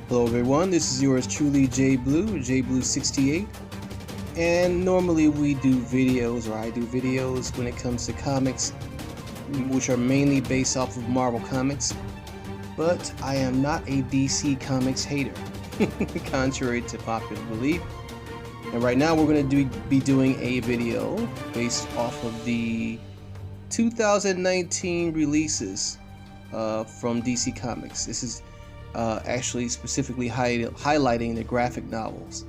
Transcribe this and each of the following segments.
Hello everyone, this is yours truly JBlue68, and normally we do videos, or I do videos when it comes to comics, which are mainly based off of Marvel Comics, but I am not a DC Comics hater, contrary to popular belief. And right now we're going to be doing a video based off of the 2019 releases from DC Comics. This is actually specifically highlighting the graphic novels.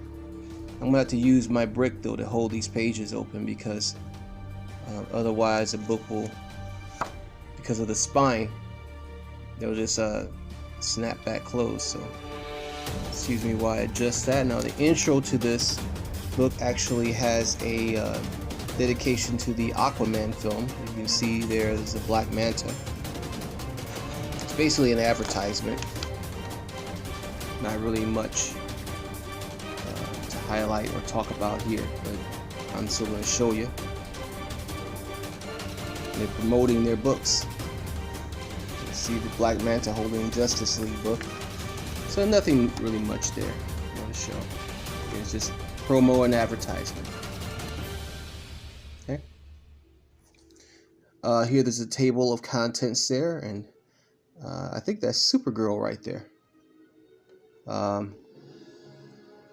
I'm gonna have to use my brick though to hold these pages open because otherwise the book will, because of the spine, they'll just snap back closed. So excuse me while I adjust that. Now the intro to this book actually has a dedication to the Aquaman film. You can see there's a Black Manta. It's basically an advertisement. Not really much to highlight or talk about here, but I'm still going to show you. They're promoting their books. You see the Black Manta holding Justice League book. So nothing really much there I want to show. It's just promo and advertisement. Okay. Here there's a table of contents there, and I think that's Supergirl right there.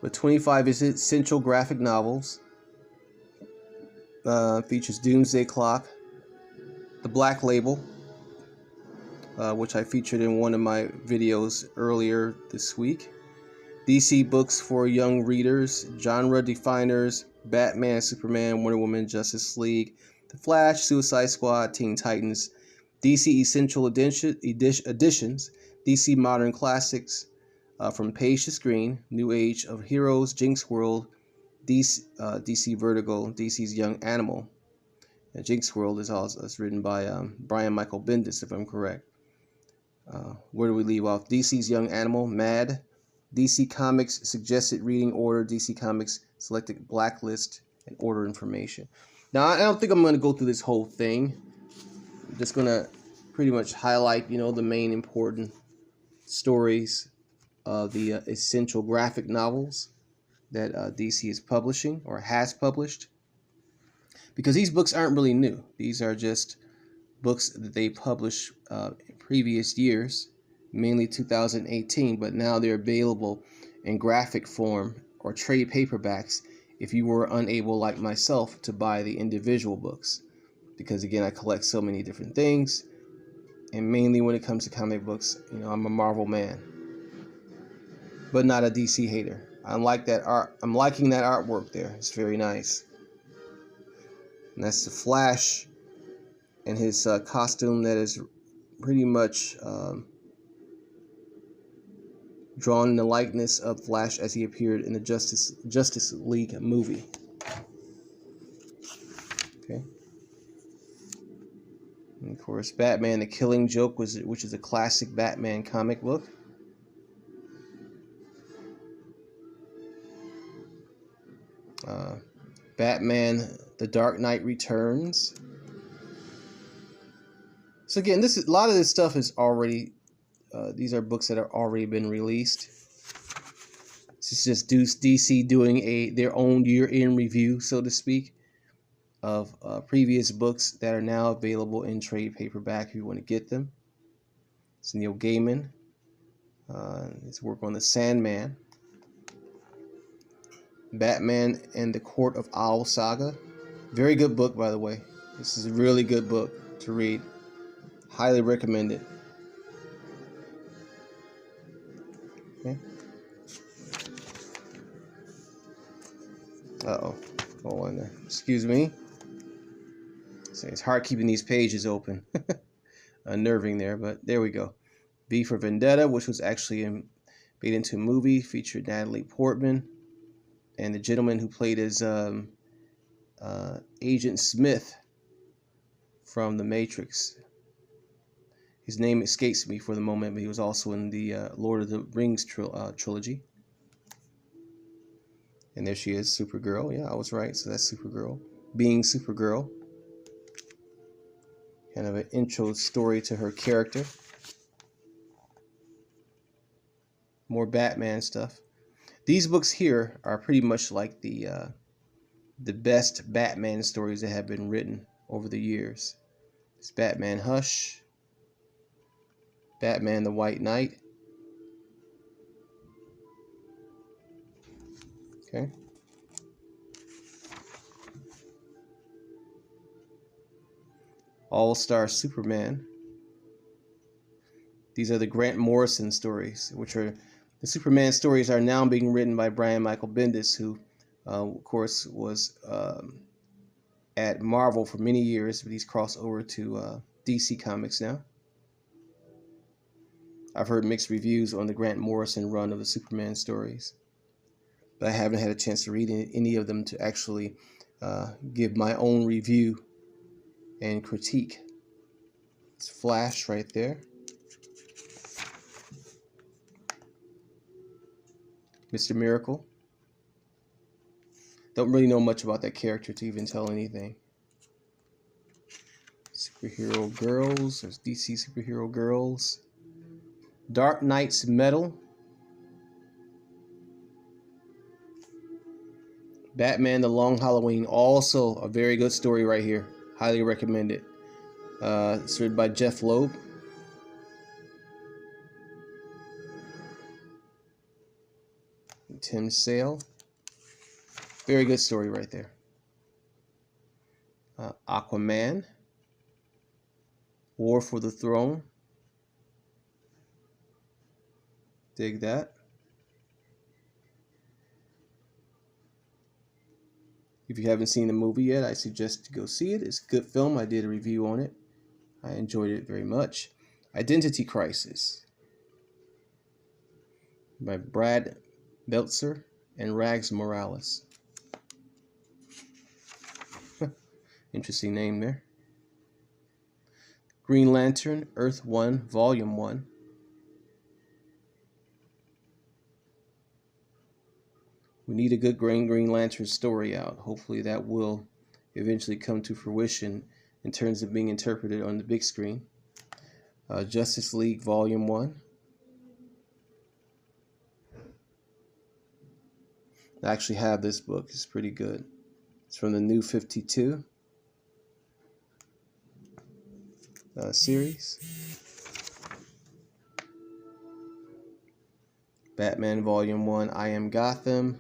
With 25 essential graphic novels, features Doomsday Clock, The Black Label, which I featured in one of my videos earlier this week, DC books for young readers, genre definers, Batman, Superman, Wonder Woman, Justice League, The Flash, Suicide Squad, Teen Titans, DC Essential Editions, DC Modern Classics, From Page to Screen, New Age of Heroes, Jinx World, DC Vertigo, DC's Young Animal. And Jinx World is written by Brian Michael Bendis, if I'm correct. Where do we leave off? DC's Young Animal, Mad, DC Comics Suggested Reading Order, DC Comics Selected Blacklist, and Order Information. Now, I don't think I'm going to go through this whole thing. I'm just going to pretty much highlight, the main important stories of the essential graphic novels that DC is publishing or has published, because these books aren't really new. These are just books that they published in previous years, mainly 2018, but now they're available in graphic form or trade paperbacks if you were unable, like myself, to buy the individual books, because again, I collect so many different things, and mainly when it comes to comic books, I'm a Marvel man, but not a DC hater. I like that art. I'm liking that artwork there. It's very nice. And that's the Flash and his costume that is pretty much drawn in the likeness of Flash as he appeared in the Justice League movie. Okay. And of course, Batman: The Killing Joke, which is a classic Batman comic book. Batman: The Dark Knight Returns. So again, a lot of this stuff is already, these are books that have already been released. This is just DC doing their own year-end review, so to speak, of previous books that are now available in trade paperback if you want to get them. It's Neil Gaiman. His work on the Sandman. Batman and the Court of Owls saga. Very good book, by the way. This is a really good book to read. Highly recommend it. Okay. Hold on there. Excuse me. So it's hard keeping these pages open. Unnerving there, but there we go. V for Vendetta, which was actually made into a movie, featured Natalie Portman and the gentleman who played as Agent Smith from The Matrix. His name escapes me for the moment, but he was also in the Lord of the Rings trilogy. And there she is, Supergirl. Yeah, I was right. So that's Supergirl. Being Supergirl. Kind of an intro story to her character. More Batman stuff. These books here are pretty much like the best Batman stories that have been written over the years. It's Batman Hush, Batman the White Knight. Okay. All-Star Superman. These are the Grant Morrison stories, which are the Superman stories are now being written by Brian Michael Bendis, who, of course, was at Marvel for many years, but he's crossed over to DC Comics now. I've heard mixed reviews on the Grant Morrison run of the Superman stories, but I haven't had a chance to read any of them to actually give my own review and critique. It's Flash right there. Mr. Miracle. Don't really know much about that character to even tell anything. Superhero Girls. There's DC Superhero Girls. Dark Knight's Metal. Batman The Long Halloween. Also a very good story right here. Highly recommend it. It's written by Jeff Loeb. Tim Sale. Very good story right there. Aquaman. War for the Throne. Dig that. If you haven't seen the movie yet, I suggest to go see it. It's a good film. I did a review on it. I enjoyed it very much. Identity Crisis by Brad Meltzer and Rags Morales. Interesting name there. Green Lantern, Earth 1, Volume 1. We need a good Green Lantern story out. Hopefully that will eventually come to fruition in terms of being interpreted on the big screen. Justice League Volume 1. I actually have this book. It's pretty good. It's from the New 52 series. Batman Volume 1, I Am Gotham.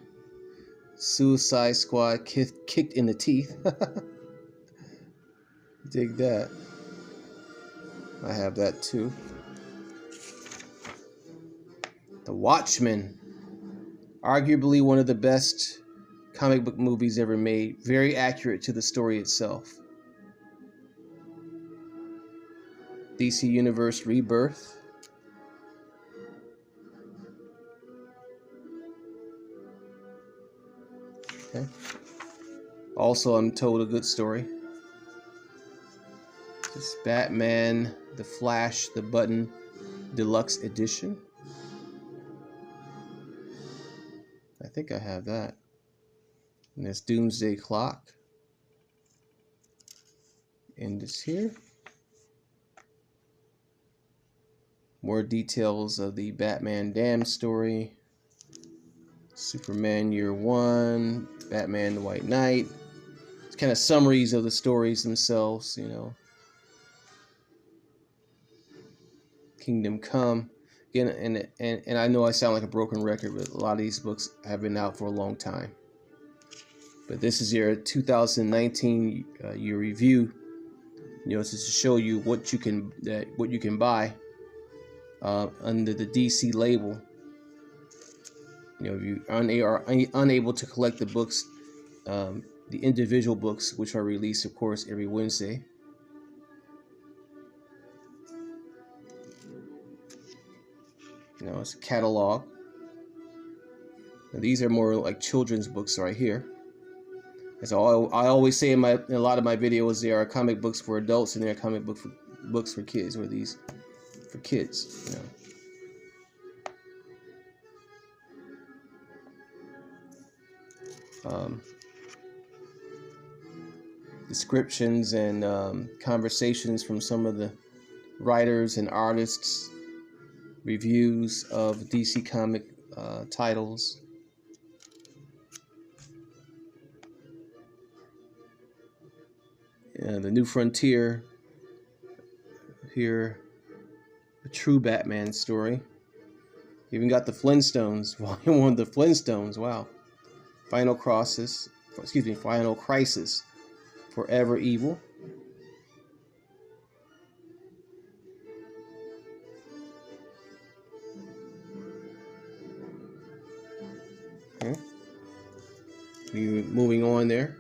Suicide Squad, kicked in the teeth. Dig that. I have that too. The Watchmen. Arguably one of the best comic book movies ever made. Very accurate to the story itself. DC Universe Rebirth. Okay. Also, I'm told a good story. It's Batman, The Flash, The Button, Deluxe Edition. I think I have that. And there's Doomsday Clock. And this here. More details of the Batman Damned story. Superman Year One. Batman the White Knight. It's kind of summaries of the stories themselves, you know. Kingdom Come. Again, and I know I sound like a broken record, but a lot of these books have been out for a long time. But this is your 2019 year review. You know, it's just to show you what you can buy under the DC label. You know, if you are unable to collect the books, the individual books, which are released, of course, every Wednesday. You know, it's a catalog. Now, these are more like children's books right here. As I always say in a lot of my videos, there are comic books for adults and there are comic books for kids, or these for kids, you know. Descriptions and conversations from some of the writers and artists reviews of DC comic titles. The New Frontier here, a true Batman story. Even got the Flintstones, Volume 1 of the Flintstones. Wow. Final Crisis, Forever Evil. Okay. Moving on there.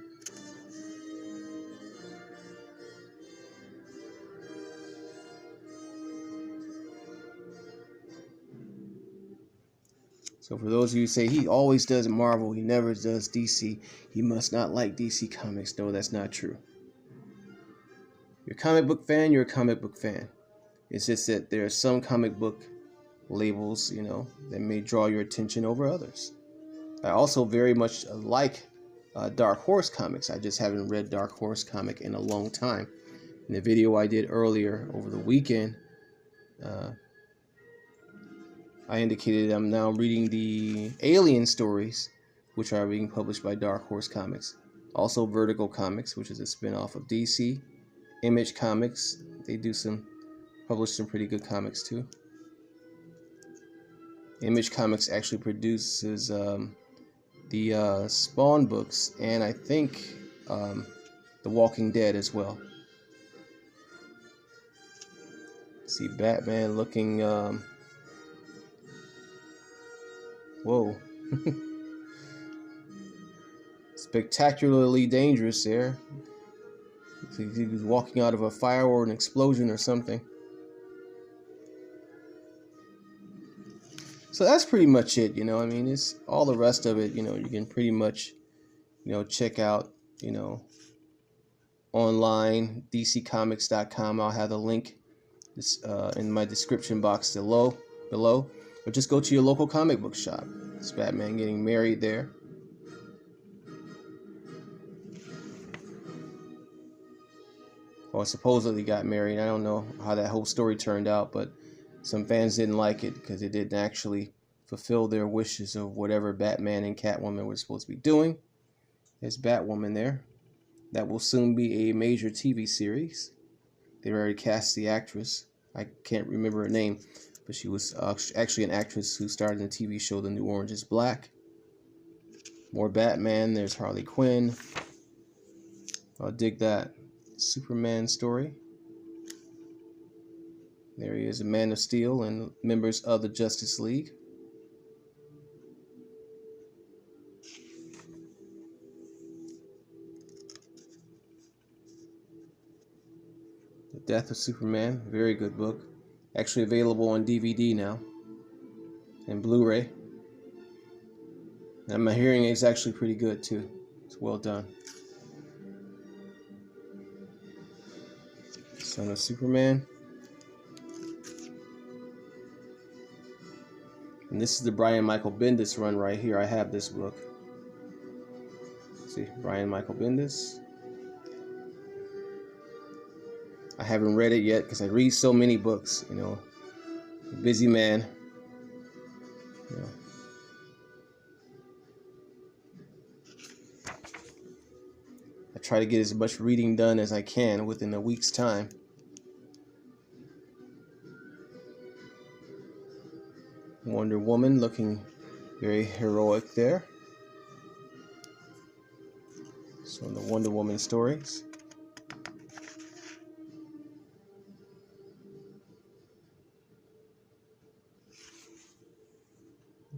So for those of you who say he always does Marvel, he never does DC, he must not like DC Comics. No, that's not true. You're a comic book fan, you're a comic book fan. It's just that there are some comic book labels, that may draw your attention over others. I also very much like Dark Horse Comics. I just haven't read Dark Horse comic in a long time. In the video I did earlier over the weekend, I indicated I'm now reading the Alien stories, which are being published by Dark Horse Comics. Also Vertigo Comics, which is a spin-off of DC. Image Comics, they publish some pretty good comics too. Image Comics actually produces the Spawn books, and I think The Walking Dead as well. See Batman looking whoa. Spectacularly dangerous there. He was walking out of a fire or an explosion or something. So that's pretty much it, it's all the rest of it, you can pretty much, check out, online, dccomics.com. I'll have the link in my description box below, or just go to your local comic book shop. It's Batman getting married there. Or supposedly got married. I don't know how that whole story turned out, but some fans didn't like it because it didn't actually fulfill their wishes of whatever Batman and Catwoman were supposed to be doing. There's Batwoman there. That will soon be a major TV series. They've already cast the actress. I can't remember her name, but she was actually an actress who starred in the TV show The New Orange is Black. More Batman. There's Harley Quinn. I'll dig that. Superman story. There he is, a Man of Steel and members of the Justice League. The Death of Superman, very good book. Actually available on DVD now and Blu-ray. And my hearing is actually pretty good too. It's well done. Son of Superman. And this is the Brian Michael Bendis run right here. I have this book. See, Brian Michael Bendis. I haven't read it yet because I read so many books, busy man. I try to get as much reading done as I can within a week's time. Wonder Woman looking very heroic there. So the Wonder Woman stories.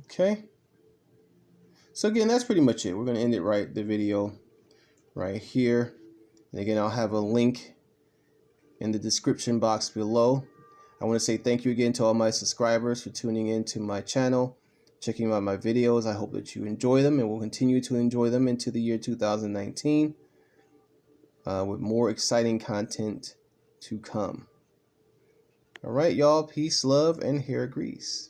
Okay. So again, that's pretty much it. We're going to end it the video right here. And again, I'll have a link in the description box below. I want to say thank you again to all my subscribers for tuning in to my channel, checking out my videos. I hope that you enjoy them and will continue to enjoy them into the year 2019 with more exciting content to come. All right, y'all. Peace, love, and hair grease.